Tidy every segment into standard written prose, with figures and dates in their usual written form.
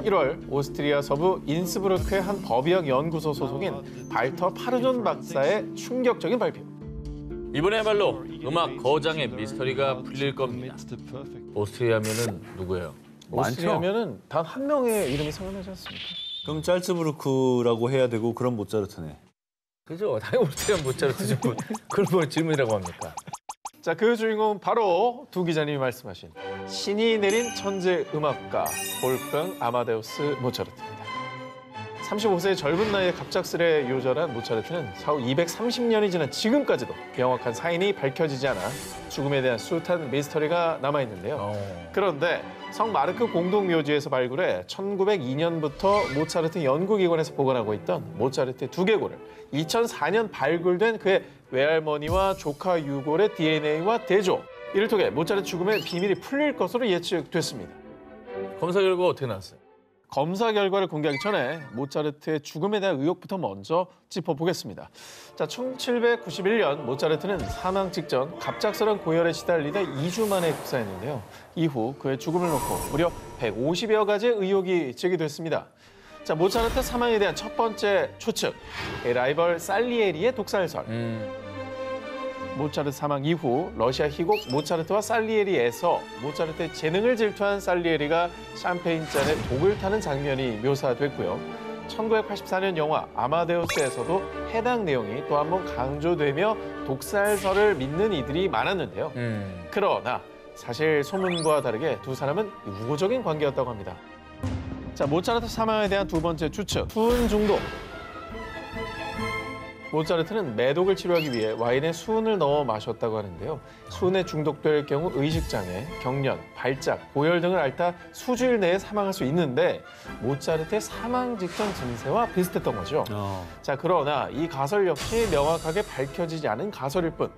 1월 오스트리아 서부 인스브루크의 한 법의학 연구소 소속인 발터 파르존 박사의 충격적인 발표. 이번에야말로 음악 거장의 미스터리가 풀릴 겁니다. 오스트리아면은 누구예요? 오스트리아면은 단 한 명의 이름이 생각나지 않습니까? 그럼 짤츠부르크라고 해야 되고 그런 모차르트네. 그죠? 당연히 오스트리아 모차르트죠. 그걸 뭐 질문이라고 합니까? 자, 그 주인공은 바로 두 기자님이 말씀하신 신이 내린 천재 음악가 볼프강 아마데우스 모차르트입니다. 35세의 젊은 나이에 갑작스레 요절한 모차르트는 사후 230년이 지난 지금까지도 명확한 사인이 밝혀지지 않아 죽음에 대한 숱한 미스터리가 남아있는데요. 그런데 성 마르크 공동묘지에서 발굴해 1902년부터 모차르트 연구기관에서 보관하고 있던 모차르트의 두개골을 2004년 발굴된 그의 외할머니와 조카 유골의 DNA와 대조, 이를 통해 모차르트 죽음의 비밀이 풀릴 것으로 예측됐습니다. 검사 결과가 어떻게 나왔어요? 검사 결과를 공개하기 전에 모차르트의 죽음에 대한 의혹부터 먼저 짚어보겠습니다. 자, 1791년 모차르트는 사망 직전 갑작스런 고열에 시달리다 2주 만에 급사했는데요. 이후 그의 죽음을 놓고 무려 150여 가지의 의혹이 제기됐습니다. 자, 모차르트 사망에 대한 첫 번째 추측, 라이벌 살리에리의 독살설. 모차르트 사망 이후 러시아 희곡 모차르트와 살리에리에서 모차르트의 재능을 질투한 살리에리가 샴페인 잔에 독을 타는 장면이 묘사됐고요. 1984년 영화 아마데우스에서도 해당 내용이 또 한 번 강조되며 독살설을 믿는 이들이 많았는데요. 그러나 사실 소문과 다르게 두 사람은 우호적인 관계였다고 합니다. 자, 모차르트 사망에 대한 두 번째 추측, 수은 중독. 모차르트는 매독을 치료하기 위해 와인에 수은을 넣어 마셨다고 하는데요. 수은에 중독될 경우 의식장애, 경련, 발작, 고열 등을 앓다 수주일 내에 사망할 수 있는데 모차르트의 사망 직전 증세와 비슷했던 거죠. 자, 그러나 이 가설 역시 명확하게 밝혀지지 않은 가설일 뿐.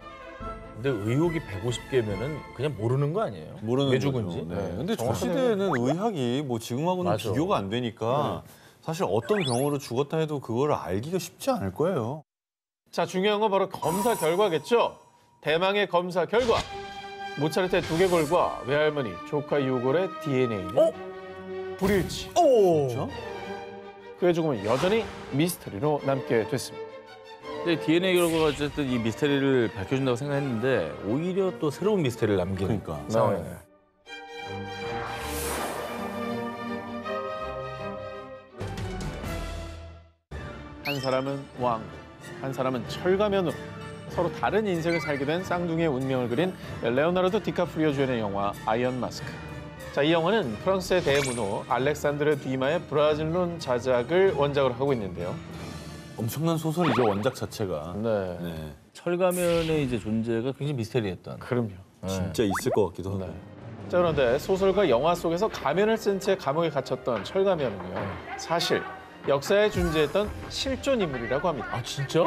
근데 의혹이 150개면은 그냥 모르는 거 아니에요? 모르는 왜 거죠. 죽은지. 네. 근데 저 시대에는 의학이 뭐 지금하고는 맞아. 비교가 안 되니까 사실 어떤 경우로 죽었다 해도 그걸 알기가 쉽지 않을 거예요. 자, 중요한 건 바로 검사 결과겠죠. 대망의 검사 결과. 모차르트의 두개골과 외할머니, 조카 유골의 DNA는 불일치. 진짜? 그의 죽음은 여전히 미스터리로 남게 됐습니다. 근데 DNA 결과가 어쨌든 이 미스터리를 밝혀준다고 생각했는데 오히려 또 새로운 미스터리를 남기는 그러니까. 상황이네요. 한 사람은 왕, 한 사람은 철가면으로 서로 다른 인생을 살게 된 쌍둥이의 운명을 그린 레오나르도 디카프리오 주연의 영화 아이언 마스크. 자, 이 영화는 프랑스의 대문호 알렉산드르 뒤마의 브라질론 자작을 원작으로 하고 있는데요. 엄청난 소설이죠, 원작 자체가. 네, 네. 철가면의 이제 존재가 굉장히 미스터리했던. 그럼요. 진짜 있을 것 같기도 하고. 네. 자, 그런데 소설과 영화 속에서 가면을 쓴 채 감옥에 갇혔던 철가면은요, 사실 역사에 존재했던 실존 인물이라고 합니다. 아, 진짜?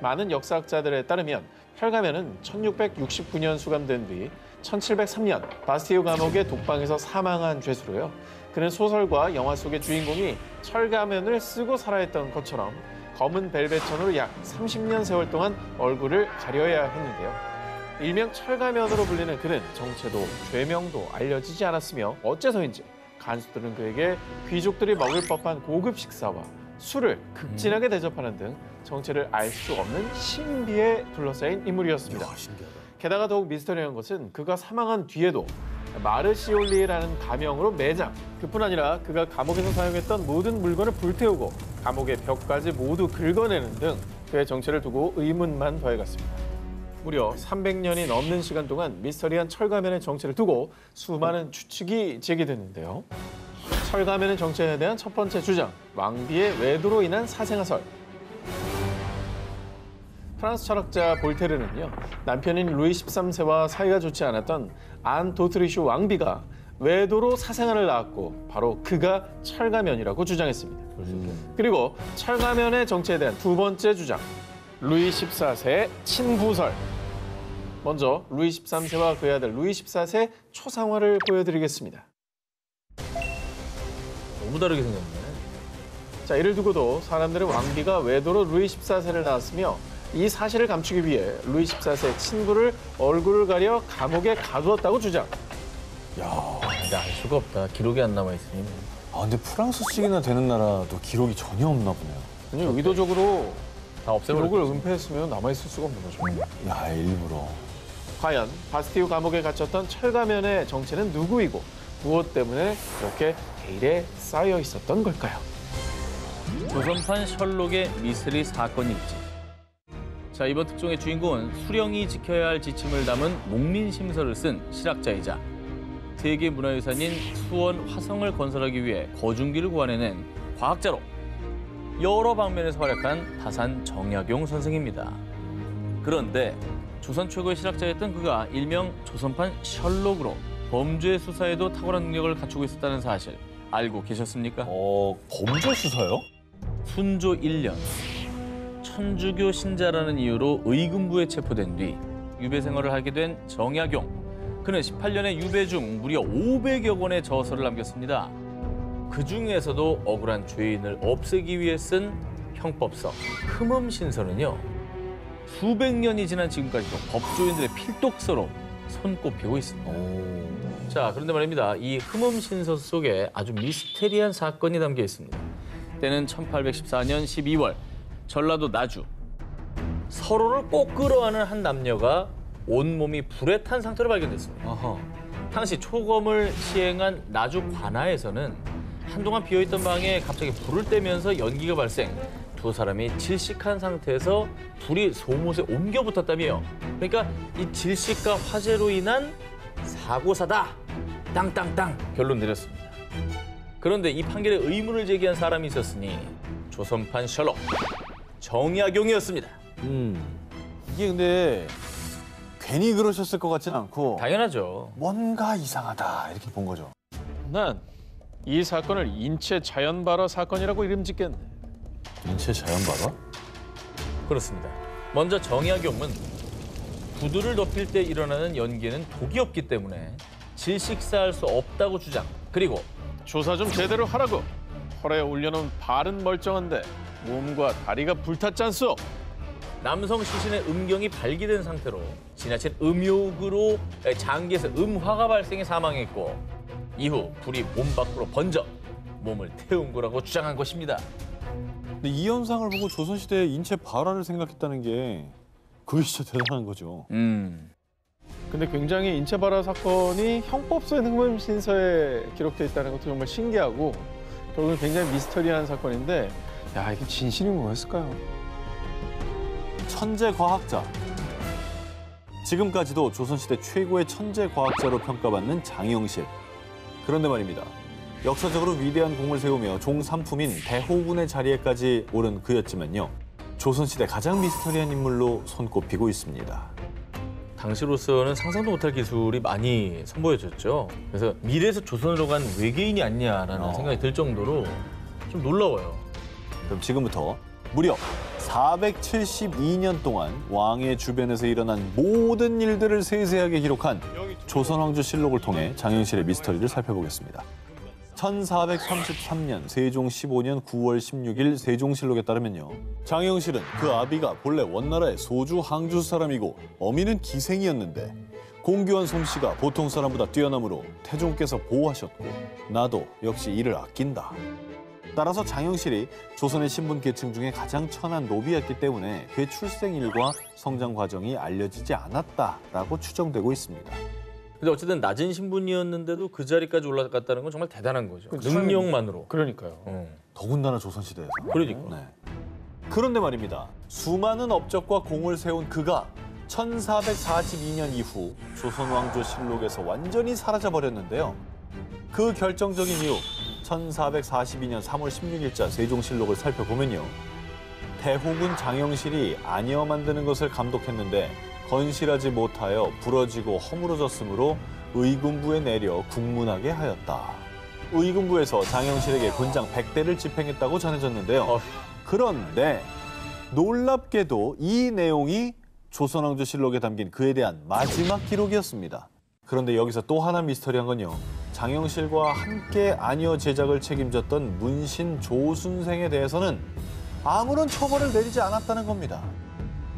많은 역사학자들에 따르면 철가면은 1669년 수감된 뒤 1703년 바스티유 감옥의 독방에서 사망한 죄수로요. 그는 소설과 영화 속의 주인공이 철가면을 쓰고 살아했던 것처럼 검은 벨벳천으로 약 30년 세월 동안 얼굴을 가려야 했는데요. 일명 철가면으로 불리는 그는 정체도 죄명도 알려지지 않았으며 어째서인지 간수들은 그에게 귀족들이 먹을 법한 고급 식사와 술을 극진하게 대접하는 등 정체를 알 수 없는 신비에 둘러싸인 인물이었습니다. 신기하다. 게다가 더욱 미스터리한 것은 그가 사망한 뒤에도 마르시올리라는 가명으로 매장, 그뿐 아니라 그가 감옥에서 사용했던 모든 물건을 불태우고 감옥의 벽까지 모두 긁어내는 등 그의 정체를 두고 의문만 더해갔습니다. 무려 300년이 넘는 시간 동안 미스터리한 철가면의 정체를 두고 수많은 추측이 제기됐는데요. 철가면의 정체에 대한 첫 번째 주장, 왕비의 외도로 인한 사생아설. 프랑스 철학자 볼테르는요, 남편인 루이 13세와 사이가 좋지 않았던 안 도트리슈 왕비가 외도로 사생아를 낳았고 바로 그가 철가면이라고 주장했습니다. 그리고 철가면의 정체에 대한 두 번째 주장, 루이 14세의 친부설. 먼저 루이 13세와 그의 아들 루이 14세 초상화를 보여드리겠습니다. 너무 다르게 생겼네. 자, 이를 두고도 사람들은 왕비가 외도로 루이 14세를 낳았으며 이 사실을 감추기 위해 루이 14세의 친부를 얼굴을 가려 감옥에 가두었다고 주장. 야, 근데 알 수가 없다. 기록이 안 남아있으니. 아, 근데 프랑스식이나 되는 나라도 기록이 전혀 없나 보네요. 아니, 의도적으로 다 없애버렸죠. 기록을 은폐했으면 남아있을 수가 없는 거죠. 야, 일부러. 과연 바스티유 감옥에 갇혔던 철가면의 정체는 누구이고 무엇 때문에 이렇게 베일에 쌓여 있었던 걸까요? 조선판 셜록의 미스터리 사건일지. 자, 이번 특종의 주인공은 수령이 지켜야 할 지침을 담은 목민심서를 쓴 실학자이자 세계 문화유산인 수원 화성을 건설하기 위해 거중기를 구안해낸 과학자로 여러 방면에서 활약한 다산 정약용 선생입니다. 그런데 조선 최고의 실학자였던 그가 일명 조선판 셜록으로 범죄 수사에도 탁월한 능력을 갖추고 있었다는 사실 알고 계셨습니까? 범죄 수사요? 순조 1년 천주교 신자라는 이유로 의금부에 체포된 뒤 유배 생활을 하게 된 정약용. 그는 18년의 유배 중 무려 500여 권의 저서를 남겼습니다. 그중에서도 억울한 죄인을 없애기 위해 쓴 형법서 흠음신서는요. 수백 년이 지난 지금까지도 법조인들의 필독서로 손꼽히고 있습니다. 자, 그런데 말입니다. 이 흠음신서 속에 아주 미스테리한 사건이 담겨 있습니다. 때는 1814년 12월 전라도 나주. 서로를 꼭 끌어안은 한 남녀가 온몸이 불에 탄 상태로 발견됐습니다. 아하. 당시 초검을 시행한 나주 관아에서는 한동안 비어있던 방에 갑자기 불을 떼면서 연기가 발생. 두 사람이 질식한 상태에서 불이 소못에 옮겨 붙었다며. 그러니까 이 질식과 화재로 인한 사고사다. 땅땅땅 결론 내렸습니다. 그런데 이 판결에 의문을 제기한 사람이 있었으니 조선판 셜록 정약용이었습니다. 이게 근데 괜히 그러셨을 것 같지는 않고 당연하죠. 뭔가 이상하다 이렇게 본 거죠. 난 이 사건을 인체 자연발화 사건이라고 이름 짓겠네. 인체 자연발화? 그렇습니다. 먼저 정약용은 구두를 덮일 때 일어나는 연기에는 독이 없기 때문에 질식사할 수 없다고 주장. 그리고 조사 좀 제대로 하라고. 헐에 올려놓은 발은 멀쩡한데 몸과 다리가 불탔잖소. 남성 시신의 음경이 발기된 상태로 지나친 음욕으로 장기에서 음화가 발생해 사망했고 이후 불이 몸 밖으로 번져 몸을 태운 거라고 주장한 것입니다. 근데 이 현상을 보고 조선시대의 인체 발화를 생각했다는 게 그게 진짜 대단한 거죠. 근데 굉장히 인체 발화 사건이 형법서의 흠음신서에 기록돼 있다는 것도 정말 신기하고 결국은 굉장히 미스터리한 사건인데 야, 이게 진실이 뭐였을까요? 천재 과학자. 지금까지도 조선시대 최고의 천재 과학자로 평가받는 장영실. 그런데 말입니다. 역사적으로 위대한 공을 세우며 종삼품인 대호군의 자리에까지 오른 그였지만요. 조선시대 가장 미스터리한 인물로 손꼽히고 있습니다. 당시로서는 상상도 못할 기술이 많이 선보여졌죠. 그래서 미래에서 조선으로 간 외계인이 아니냐라는 생각이 들 정도로 좀 놀라워요. 그럼 지금부터 무려 472년 동안 왕의 주변에서 일어난 모든 일들을 세세하게 기록한 조선왕조실록을 통해 장영실의 미스터리를 살펴보겠습니다. 1433년 세종 15년 9월 16일 세종실록에 따르면요. 장영실은 그 아비가 본래 원나라의 소주 항주 사람이고 어미는 기생이었는데 공교한 솜씨가 보통 사람보다 뛰어나므로 태종께서 보호하셨고 나도 역시 이를 아낀다. 따라서 장영실이 조선의 신분 계층 중에 가장 천한 노비였기 때문에 그의 출생일과 성장 과정이 알려지지 않았다라고 추정되고 있습니다. 근데 어쨌든 낮은 신분이었는데도 그 자리까지 올라갔다는 건 정말 대단한 거죠. 그렇죠. 능력만으로. 그러니까요. 더군다나 조선시대에서. 그러니까. 네. 그런데 말입니다. 수많은 업적과 공을 세운 그가 1442년 이후 조선왕조실록에서 완전히 사라져버렸는데요. 그 결정적인 이유 1442년 3월 16일자 세종실록을 살펴보면요. 대호군 장영실이 안여 만드는 것을 감독했는데 건실하지 못하여 부러지고 허물어졌으므로 의군부에 내려 국문하게 하였다. 의군부에서 장영실에게 군장 100대를 집행했다고 전해졌는데요. 그런데 놀랍게도 이 내용이 조선왕조실록에 담긴 그에 대한 마지막 기록이었습니다. 그런데 여기서 또 하나 미스터리한 건요. 장영실과 함께 안여 제작을 책임졌던 문신 조순생에 대해서는 아무런 처벌을 내리지 않았다는 겁니다.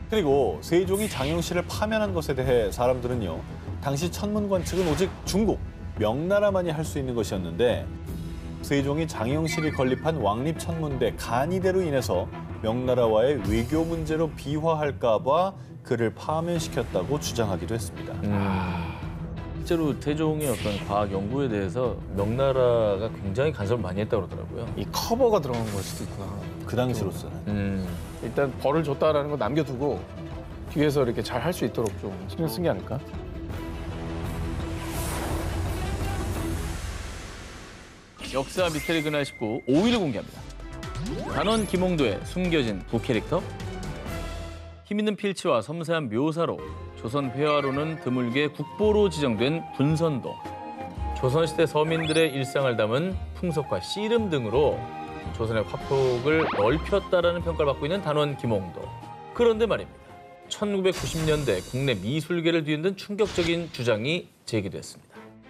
그리고 세종이 장영실을 파면한 것에 대해 사람들은요. 당시 천문관 측은 오직 중국, 명나라만이 할 수 있는 것이었는데 세종이 장영실이 건립한 왕립천문대 간이대로 인해서 명나라와의 외교 문제로 비화할까 봐 그를 파면시켰다고 주장하기도 했습니다. 실제로 세종의 어떤 과학 연구에 대해서 명나라가 굉장히 간섭을 많이 했다고 그러더라고요. 이 커버가 들어간 걸 수도 있구나. 그 당시로서는. 일단 벌을 줬다라는 거 남겨두고 뒤에서 이렇게 잘 할 수 있도록 좀 신경 쓴 게 아닐까? 역사 미스터리 그날 19 5위를 공개합니다. 단원 김홍도의 숨겨진 부캐릭터. 힘있는 필치와 섬세한 묘사로 조선 회화로는 드물게 국보로 지정된 분선도. 조선시대 서민들의 일상을 담은 풍속과 씨름 등으로 조선의 화폭을 넓혔다라는 평가를 받고 있는 단원 김홍도. 그런데 말입니다. 1990년대 국내 미술계를 뒤흔든 충격적인 주장이 제기됐습니다.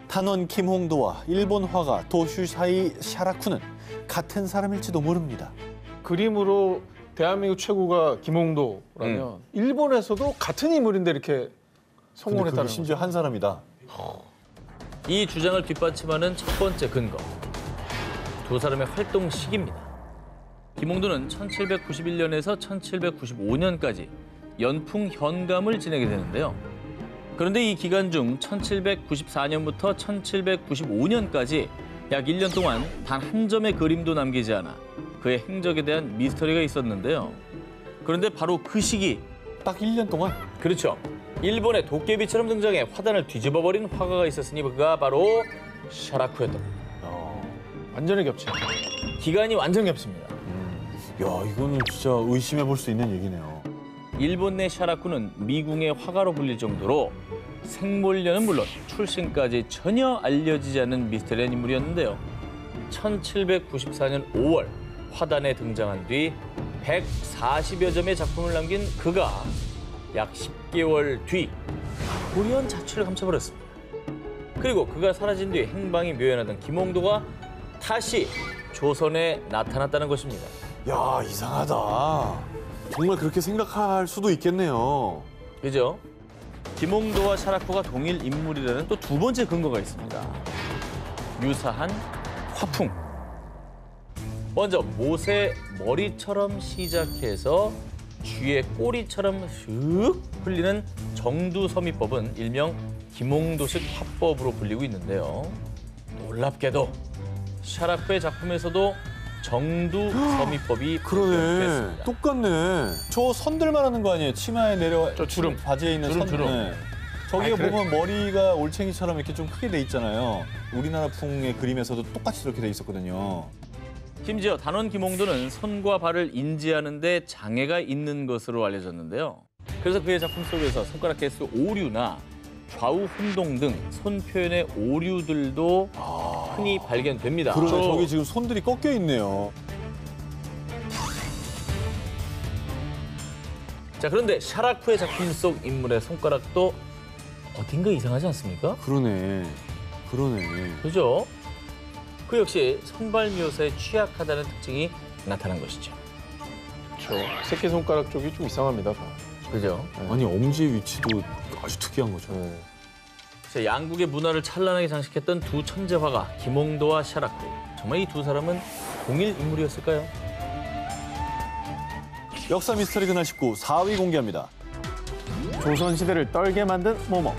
탄원 김홍도와 일본 화가 도슈사이 샤라쿠는 같은 사람일지도 모릅니다. 그림으로 대한민국 최고가 김홍도라면 일본에서도 같은 인물인데 이렇게 근데 성공했다는 그게 거죠. 심지어 한 사람이다. 이 주장을 뒷받침하는 첫 번째 근거. 두 사람의 활동 시기입니다. 김홍도는 1791년에서 1795년까지 연풍 현감을 지내게 되는데요. 그런데 이 기간 중 1794년부터 1795년까지 약 1년 동안 단 한 점의 그림도 남기지 않아 그의 행적에 대한 미스터리가 있었는데요. 그런데 바로 그 시기, 딱 1년 동안? 그렇죠. 일본의 도깨비처럼 등장해 화단을 뒤집어버린 화가가 있었으니 그가 바로 샤라쿠였던 겁니다. 완전히 겹쳐. 기간이 완전 겹습니다. 야, 이거는 진짜 의심해 볼 수 있는 얘기네요. 일본 내 샤라쿠는 미궁의 화가로 불릴 정도로 생물년은 물론 출신까지 전혀 알려지지 않은 미스터리한 인물이었는데요. 1794년 5월 화단에 등장한 뒤 140여 점의 작품을 남긴 그가 약 10개월 뒤 돌연 자취를 감춰버렸습니다. 그리고 그가 사라진 뒤 행방이 묘연하던 김홍도가 다시 조선에 나타났다는 것입니다. 야, 이상하다. 정말 그렇게 생각할 수도 있겠네요. 그죠? 김홍도와 샤라쿠가 동일 인물이라는 또 두 번째 근거가 있습니다. 유사한 화풍. 먼저 못의 머리처럼 시작해서 쥐의 꼬리처럼 슥 흘리는 정두서미법은 일명 김홍도식 화법으로 불리고 있는데요. 놀랍게도 샤라쿠의 작품에서도 정두서미법이 그러네. 적용됐습니다. 똑같네. 저 선들만 하는 거 아니에요? 치마에 내려 저 주름. 바지에 있는 주름, 선. 주름. 네. 저기가 아니, 그래. 보면 머리가 올챙이처럼 이렇게 좀 크게 돼 있잖아요. 우리나라 풍의 그림에서도 똑같이 이렇게 돼 있었거든요. 심지어 단원 김홍도는 손과 발을 인지하는 데 장애가 있는 것으로 알려졌는데요. 그래서 그의 작품 속에서 손가락 개수 오류나 좌우 혼동 등 손 표현의 오류들도 흔히 발견됩니다. 그러네. 저기 지금 손들이 꺾여 있네요. 자, 그런데 샤라쿠의 작품 속 인물의 손가락도 어딘가 이상하지 않습니까? 그러네. 그러네. 그죠? 그 역시 선발 묘사에 취약하다는 특징이 나타난 것이죠. 그렇죠. 새끼손가락 쪽이 좀 이상합니다. 그죠? 아니, 엄지의 위치도 아주 특이한 거죠. 자, 양국의 문화를 찬란하게 장식했던 두 천재 화가 김홍도와 샤라쿠. 정말 이 두 사람은 동일 인물이었을까요? 역사 미스터리 그날 19 4위 공개합니다. 조선시대를 떨게 만든 모모.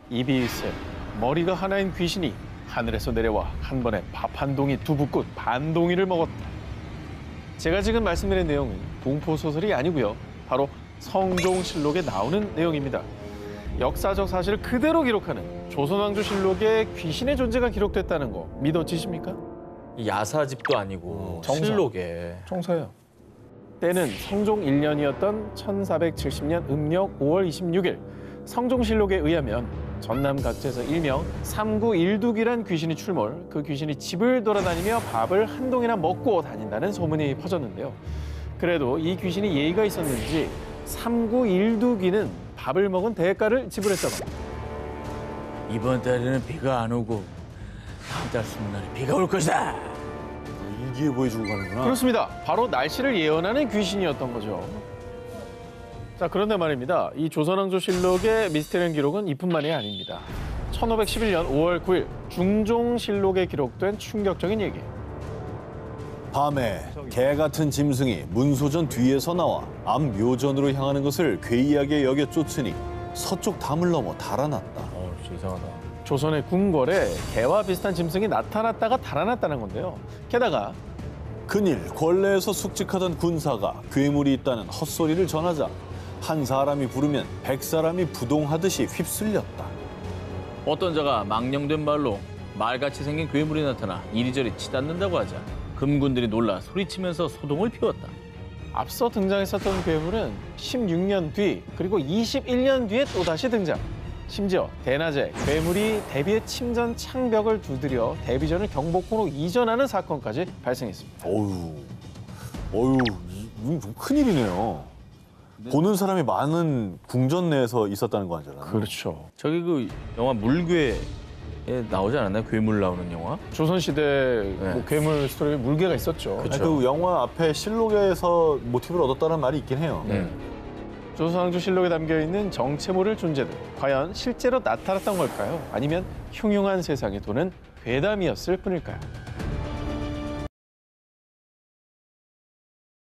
입이 일세, 머리가 하나인 귀신이 하늘에서 내려와 한 번에 밥 한 동이 두부꽃 반 동이를 먹었다. 제가 지금 말씀드린 내용은 공포 소설이 아니고요. 바로 성종실록에 나오는 내용입니다. 역사적 사실을 그대로 기록하는 조선왕조실록에 귀신의 존재가 기록됐다는 거 믿어지십니까? 야사집도 아니고 정사. 실록에. 정서요. 때는 성종 1년이었던 1470년 음력 5월 26일 성종실록에 의하면 전남 각지에서 일명 삼구일둑이란 귀신이 출몰, 그 귀신이 집을 돌아다니며 밥을 한 동이나 먹고 다닌다는 소문이 퍼졌는데요. 그래도 이 귀신이 예의가 있었는지 삼구일둑이는 밥을 먹은 대가를 지불했다고 합니다. 이번 달에는 비가 안 오고 다음 달 수능날에 비가 올 것이다. 일기에 보여주고 가는구나. 그렇습니다. 바로 날씨를 예언하는 귀신이었던 거죠. 자, 그런데 말입니다. 이 조선왕조실록의 미스테리한 기록은 이뿐만이 아닙니다. 1511년 5월 9일 중종실록에 기록된 충격적인 얘기. 밤에 개 같은 짐승이 문소전 뒤에서 나와 앞 묘전으로 향하는 것을 괴이하게 여겨 쫓으니 서쪽 담을 넘어 달아났다. 진짜 이상하다. 조선의 궁궐에 개와 비슷한 짐승이 나타났다가 달아났다는 건데요. 게다가 그닐 권례에서 숙직하던 군사가 괴물이 있다는 헛소리를 전하자 한 사람이 부르면 100사람이 부동하듯이 휩쓸렸다. 어떤 자가 망령된 말로 말같이 생긴 괴물이 나타나 이리저리 치닫는다고 하자 금군들이 놀라 소리치면서 소동을 피웠다. 앞서 등장했었던 괴물은 16년 뒤 그리고 21년 뒤에 또다시 등장. 심지어 대낮에 괴물이 대비의 침전 창벽을 두드려 대비전을 경복궁으로 이전하는 사건까지 발생했습니다. 어휴, 이건 좀 큰일이네요. 보는 사람이 많은 궁전 내에서 있었다는 거 아니잖아요. 그렇죠. 저기 그 영화 물괴에 나오지 않았나요? 괴물 나오는 영화? 조선시대 뭐 괴물 스토리에 물개가 있었죠. 아니, 그 영화 앞에 실록에서 모티브를 얻었다는 말이 있긴 해요. 조선왕조실록에 담겨있는 정체 모를 존재들. 과연 실제로 나타났던 걸까요? 아니면 흉흉한 세상에 도는 괴담이었을 뿐일까요?